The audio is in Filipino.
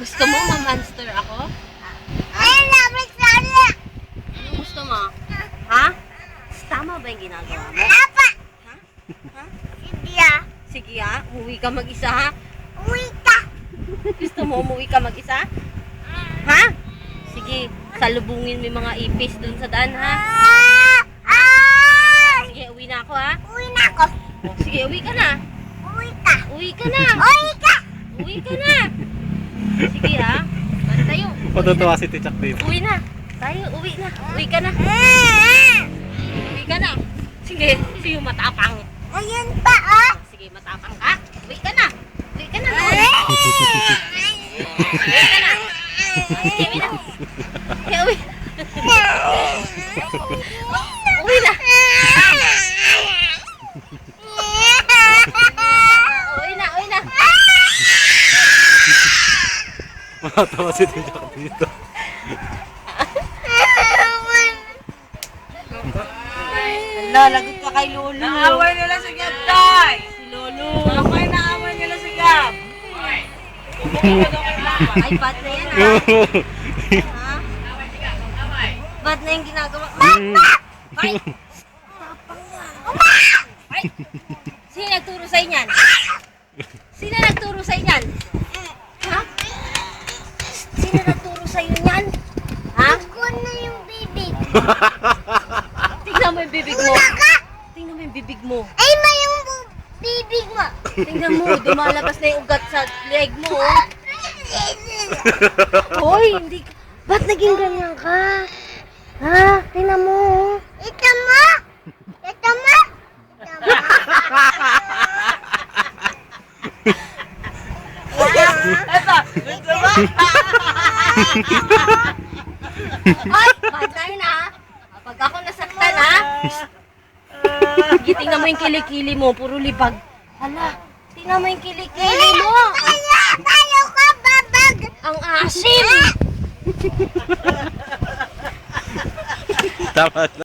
Gusto mo ma-monster ako? Ay, labig sana. Ano gusto mo? Ha? Tama ba yung ginagawa mo? Apa? Ha? Ha? Hindi ah. Sige ha, umuwi ka mag-isa ha? Uwi ka. Gusto mo umuwi ka mag-isa? Ha? Sige, salubungin mo yung mga ipis dun sa daan ha? Sige, uwi na ako ha? Uwi na ako. O, sige, uwi ka na. Uwi ka. Uwi ka na. Uwi ka. Uwi ka na. Sige ha. Basta tayo. Matutuwa si Tichak dito. Uwi na. Tayo, uwi na. Uwi ka na. Uwi ka na. Sige, sige matapang. Ayun pa ah. Sige, matapang ka. Uwi ka na. Uwi ka na. Uwi ka na. Sige, uwi na. Sige, uwi. Uwi na. Uwi na, uwi na. Matutuwa si Tichak dito. Hala, lagot ka kay Lolo. Naaway nila si Gab, Tay! Si Lolo. Naaway nila si Gab! Ay, bad na yan ha. Ha? Bad na yung ginagawa. Ay! Ay! Sino nagturo sa inyan? Sino nagturo sa inyan? Ha? Sino nagturo sa inyo yan? Ha? Ako na yung bibig. Tingnan mo yung bibig mo. Una ka. Tingnan mo yung bibig mo. Ay, may yung bibig mo. Tingnan mo, dumalabas na yung ugat sa leg mo. Oh. Hoy, hindi ka. Ba't naging ganyan ka? Ha? Tingnan mo. Oh. Ito mo. Ito mo. Ito mo. Eto! Ito ba? Ay, bantay na. Pag ako nasaktan ha. Sige, tingnan mo yung kilikili mo. Puro libag. Hala, tingnan mo yung kilikili mo. Kaya tayo ka babag. Ang asim. Tama na.